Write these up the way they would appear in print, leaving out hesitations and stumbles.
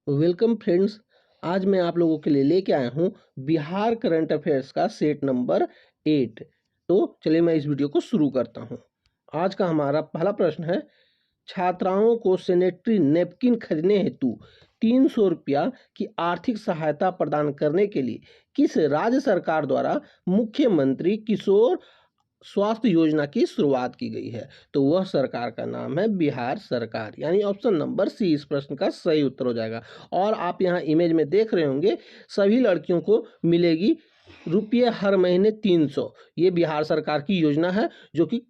Welcome friends. आज मैं आप लोगों के लिए लेके आया हूँ बिहार करंट अफेयर्स का सेट नंबर 8। तो चलिए मैं इस वीडियो को शुरू करता हूँ। आज का हमारा पहला प्रश्न है, छात्राओं को सैनिटरी नैपकिन खरीदने हेतु 300 रुपया की आर्थिक सहायता प्रदान करने के लिए किस राज्य सरकार द्वारा मुख्यमंत्री किशोर स्वास्थ्य योजना की शुरुआत की गई है? तो वह सरकार का नाम है बिहार सरकार, यानी ऑप्शन नंबर सी इस प्रश्न का सही उत्तर हो जाएगा। और आप यहाँ इमेज में देख रहे होंगे, सभी लड़कियों को मिलेगी रुपये हर महीने 300। ये बिहार सरकार की योजना है जो कि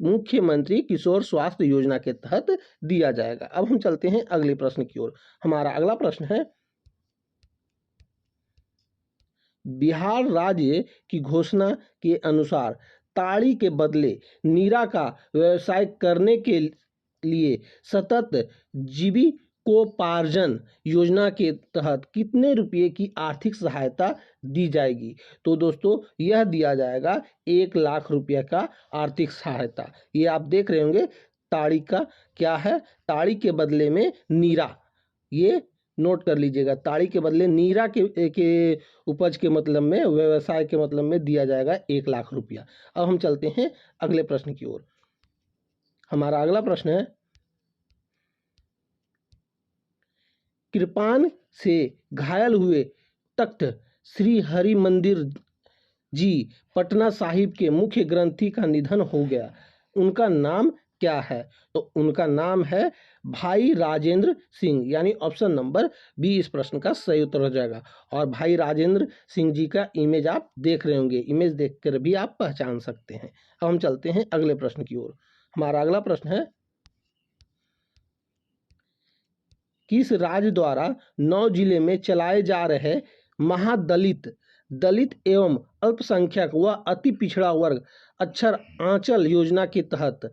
मुख्यमंत्री किशोर स्वास्थ्य योजना के तहत दिया जाएगा। अब हम चलते हैं अगले प्रश्न की ओर। हमारा अगला प्रश्न है, बिहार राज्य की घोषणा के अनुसार ताड़ी के बदले नीरा का व्यवसाय करने के लिए सतत जीविकोपार्जन योजना के तहत कितने रुपए की आर्थिक सहायता दी जाएगी? तो दोस्तों यह दिया जाएगा 1 लाख रुपये का आर्थिक सहायता। ये आप देख रहे होंगे, ताड़ी का क्या है, ताड़ी के बदले में नीरा, ये नोट कर लीजिएगा। ताड़ी के बदले नीरा के उपज के मतलब में, व्यवसाय के मतलब में दिया जाएगा 1 लाख रुपया। अब हम चलते हैं अगले प्रश्न की ओर। हमारा अगला प्रश्न है, कृपान से घायल हुए तख्त श्री हरि मंदिर जी पटना साहिब के मुख्य ग्रंथी का निधन हो गया, उनका नाम क्या है? तो उनका नाम है भाई राजेंद्र सिंह, यानी ऑप्शन नंबर बी इस प्रश्न का सही उत्तर हो जाएगा। और भाई राजेंद्र सिंह जी का इमेज आप देख रहे होंगे, इमेज देखकर भी आप पहचान सकते हैं। अब हम चलते हैं अगले प्रश्न की ओर। हमारा अगला प्रश्न है, किस राज्य द्वारा 9 जिले में चलाए जा रहे महादलित, दलित एवं अल्पसंख्यक व अति पिछड़ा वर्ग अक्षर आंचल योजना के तहत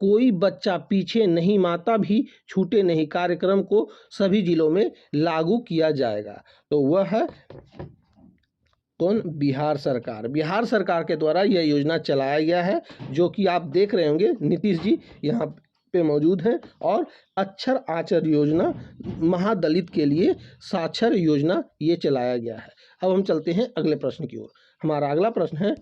कोई बच्चा पीछे नहीं माता भी छूटे नहीं कार्यक्रम को सभी जिलों में लागू किया जाएगा? तो वह है कौन? बिहार सरकार। बिहार सरकार के द्वारा यह योजना चलाया गया है, जो कि आप देख रहे होंगे नीतीश जी यहाँ पे मौजूद हैं। और अक्षर आचर योजना महादलित के लिए साक्षर योजना ये चलाया गया है। अब हम चलते हैं अगले प्रश्न की ओर। हमारा अगला प्रश्न है,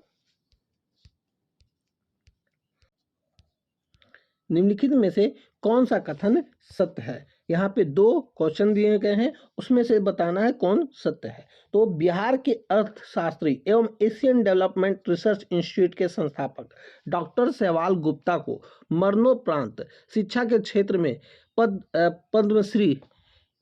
निम्नलिखित में से कौन सा कथन सत्य है? यहाँ पे 2 क्वेश्चन दिए गए हैं, उसमें से बताना है कौन सत्य है। तो बिहार के अर्थशास्त्री एवं एशियन डेवलपमेंट रिसर्च इंस्टीट्यूट के संस्थापक डॉक्टर सहवाल गुप्ता को मरणोपरांत शिक्षा के क्षेत्र में पद्मश्री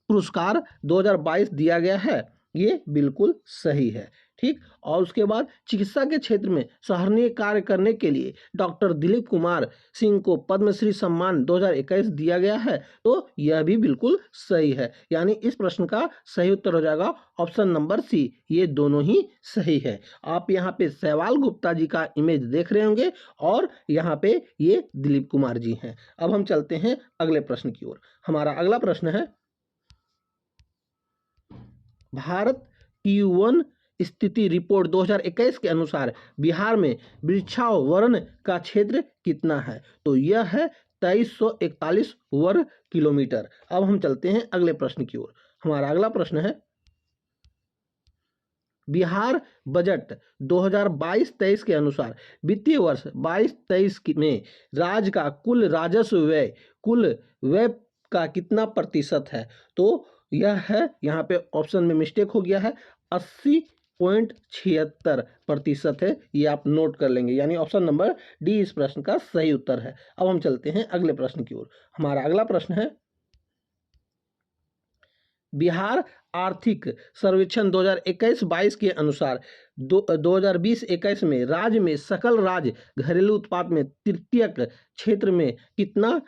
पुरस्कार 2022 दिया गया है। ये बिल्कुल सही है, ठीक। और उसके बाद चिकित्सा के क्षेत्र में सराहनीय कार्य करने के लिए डॉक्टर दिलीप कुमार सिंह को पद्मश्री सम्मान 2021 दिया गया है। तो यह भी बिल्कुल सही है, यानी इस प्रश्न का सही उत्तर हो जाएगा ऑप्शन नंबर सी। ये दोनों ही सही है। आप यहाँ पे सहवाल गुप्ता जी का इमेज देख रहे होंगे और यहाँ पे ये दिलीप कुमार जी हैं। अब हम चलते हैं अगले प्रश्न की ओर। हमारा अगला प्रश्न है, भारत की वन स्थिति रिपोर्ट 2021 के अनुसार बिहार में वृक्षावरण का क्षेत्र कितना है? तो यह है 2341 वर्ग किलोमीटर। अब हम चलते हैं अगले प्रश्न की ओर। हमारा अगला प्रश्न है, बिहार बजट 2022-23 के अनुसार वित्तीय वर्ष 22-23 में राज्य का कुल राजस्व व्यय का कितना प्रतिशत है? तो यह है, यहाँ पे ऑप्शन में मिस्टेक हो गया है, 80.76% है। ये आप नोट कर लेंगे, यानी ऑप्शन नंबर डी इस प्रश्न का सही उत्तर है। अब हम चलते हैं अगले प्रश्न की ओर। हमारा अगला प्रश्न है, बिहार आर्थिक सर्वेक्षण 2021-22 के अनुसार 2020-21 में राज्य में सकल राज्य घरेलू उत्पाद में तृतीयक क्षेत्र में कितना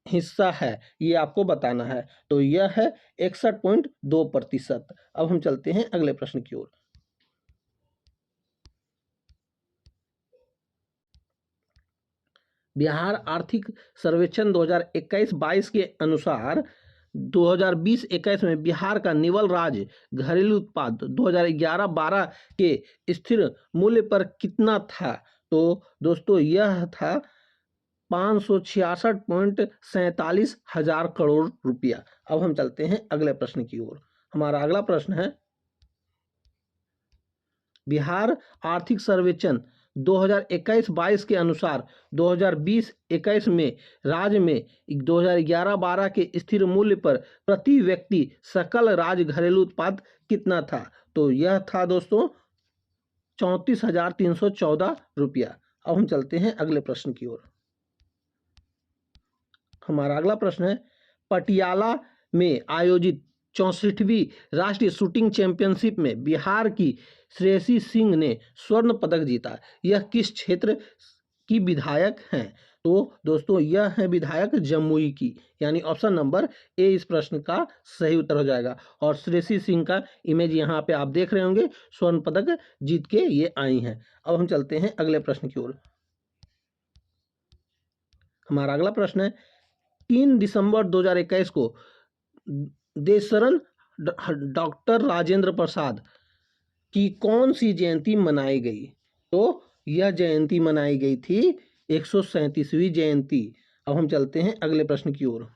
हिस्सा है? ये आपको बताना है। तो यह है 61.2%। अब हम चलते हैं अगले प्रश्न की ओर। बिहार आर्थिक सर्वेक्षण 2021-22 के अनुसार 2020-21 में बिहार का निवल राज्य घरेलू उत्पाद 2011-12 के स्थिर मूल्य पर कितना था? तो दोस्तों यह था 566.47 हजार करोड़ रुपया। अब हम चलते हैं अगले प्रश्न की ओर। हमारा अगला प्रश्न है, बिहार आर्थिक सर्वेक्षण 2021-22 के अनुसार 2020-21 में राज्य में 2011-12 के स्थिर मूल्य पर प्रति व्यक्ति सकल राज्य घरेलू उत्पाद कितना था? तो यह था दोस्तों 34,314 रुपया। अब हम चलते हैं अगले प्रश्न की ओर। हमारा अगला प्रश्न है, पटियाला में आयोजित 64वीं राष्ट्रीय शूटिंग चैंपियनशिप में बिहार की श्रेयसी सिंह ने स्वर्ण पदक जीता। यह किस क्षेत्र की विधायक हैं? तो दोस्तों यह है विधायक जमुई की, यानी ऑप्शन नंबर ए इस प्रश्न का सही उत्तर हो जाएगा। और श्रेयसी सिंह का इमेज यहाँ पे आप देख रहे होंगे, स्वर्ण पदक जीत के ये आई हैं। अब हम चलते हैं अगले प्रश्न की ओर। हमारा अगला प्रश्न है, 3 दिसंबर 2021 को देशरण डॉक्टर राजेंद्र प्रसाद की कौन सी जयंती मनाई गई? तो यह जयंती मनाई गई थी 137वीं जयंती। अब हम चलते हैं अगले प्रश्न की ओर।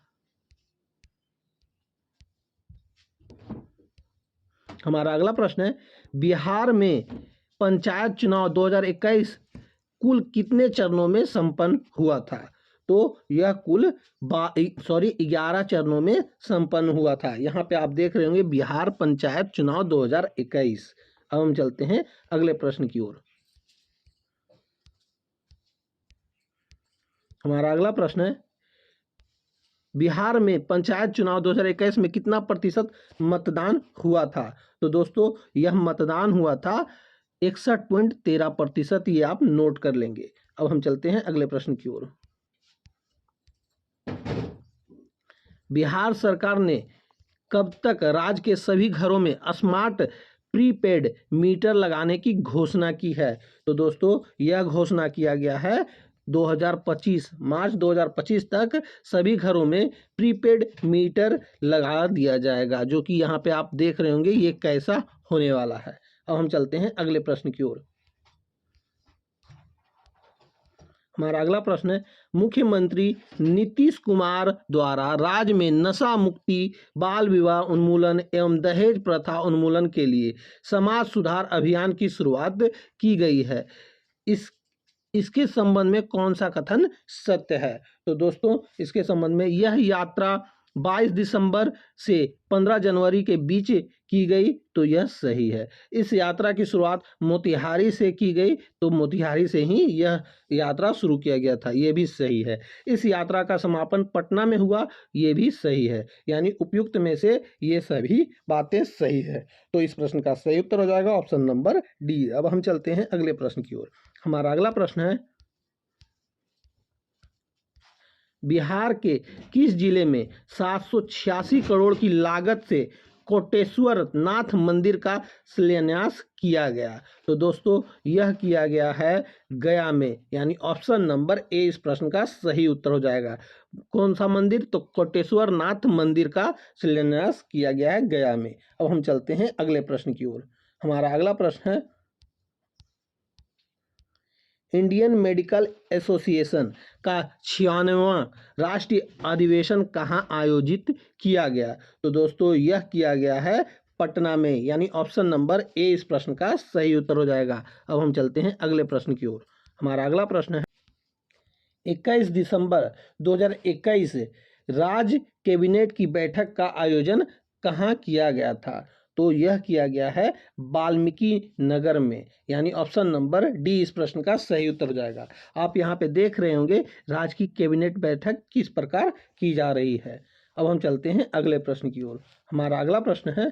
हमारा अगला प्रश्न है, बिहार में पंचायत चुनाव 2021 कुल कितने चरणों में संपन्न हुआ था? तो यह कुल 11 चरणों में संपन्न हुआ था। यहाँ पे आप देख रहे होंगे बिहार पंचायत चुनाव 2021। अब हम चलते हैं अगले प्रश्न की ओर। हमारा अगला प्रश्न है, बिहार में पंचायत चुनाव 2021 में कितना प्रतिशत मतदान हुआ था? तो दोस्तों यह मतदान हुआ था 61.13%। ये आप नोट कर लेंगे। अब हम चलते हैं अगले प्रश्न की ओर। बिहार सरकार ने कब तक राज्य के सभी घरों में स्मार्ट प्रीपेड मीटर लगाने की घोषणा की है? तो दोस्तों यह घोषणा किया गया है 2025 मार्च 2025 तक सभी घरों में प्रीपेड मीटर लगा दिया जाएगा, जो कि यहाँ पे आप देख रहे होंगे ये कैसा होने वाला है। अब हम चलते हैं अगले प्रश्न की ओर। हमारा अगला प्रश्न है, मुख्यमंत्री नीतीश कुमार द्वारा राज्य में नशा मुक्ति, बाल विवाह उन्मूलन एवं दहेज प्रथा उन्मूलन के लिए समाज सुधार अभियान की शुरुआत की गई है। इसके संबंध में कौन सा कथन सत्य है? तो दोस्तों इसके संबंध में यह यात्रा 22 दिसंबर से 15 जनवरी के बीच की गई, तो यह सही है। इस यात्रा की शुरुआत मोतिहारी से की गई, तो मोतिहारी से ही यह यात्रा शुरू किया गया था, ये भी सही है। इस यात्रा का समापन पटना में हुआ, ये भी सही है। यानी उपयुक्त में से ये सभी बातें सही है। तो इस प्रश्न का सही उत्तर हो जाएगा ऑप्शन नंबर डी। अब हम चलते हैं अगले प्रश्न की ओर। हमारा अगला प्रश्न है, बिहार के किस जिले में 786 करोड़ की लागत से कोटेश्वर नाथ मंदिर का शिलान्यास किया गया? तो दोस्तों यह किया गया है गया में, यानी ऑप्शन नंबर ए इस प्रश्न का सही उत्तर हो जाएगा। कौन सा मंदिर? तो कोटेश्वर नाथ मंदिर का शिलान्यास किया गया है गया में। अब हम चलते हैं अगले प्रश्न की ओर। हमारा अगला प्रश्न है, इंडियन मेडिकल एसोसिएशन का 96वां राष्ट्रीय अधिवेशन कहाँ आयोजित किया गया? तो दोस्तों यह किया गया है पटना में, यानी ऑप्शन नंबर ए इस प्रश्न का सही उत्तर हो जाएगा। अब हम चलते हैं अगले प्रश्न की ओर। हमारा अगला प्रश्न है, 21 दिसंबर 2021 राज्य कैबिनेट की बैठक का आयोजन कहाँ किया गया था? तो यह किया गया है वाल्मीकि नगर में, यानी ऑप्शन नंबर डी इस प्रश्न का सही उत्तर हो जाएगा। आप यहाँ पे देख रहे होंगे राज्य की कैबिनेट बैठक किस प्रकार की जा रही है। अब हम चलते हैं अगले प्रश्न की ओर। हमारा अगला प्रश्न है,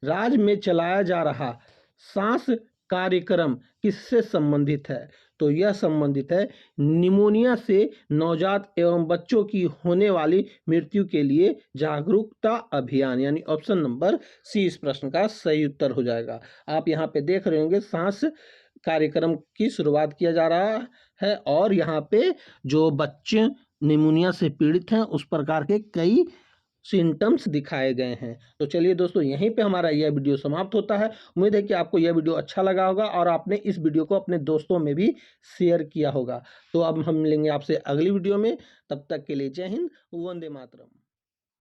राज्य में चलाया जा रहा सांस कार्यक्रम किससे संबंधित है? तो यह संबंधित है निमोनिया से नवजात एवं बच्चों की होने वाली मृत्यु के लिए जागरूकता अभियान, यानी ऑप्शन नंबर सी इस प्रश्न का सही उत्तर हो जाएगा। आप यहाँ पे देख रहे होंगे सांस कार्यक्रम की शुरुआत किया जा रहा है, और यहाँ पे जो बच्चे निमोनिया से पीड़ित हैं उस प्रकार के कई सिम्टम्स दिखाए गए हैं। तो चलिए दोस्तों, यहीं पे हमारा यह वीडियो समाप्त होता है। उम्मीद है कि आपको यह वीडियो अच्छा लगा होगा और आपने इस वीडियो को अपने दोस्तों में भी शेयर किया होगा। तो अब हम मिलेंगे आपसे अगली वीडियो में, तब तक के लिए जय हिंद, वंदे मातरम।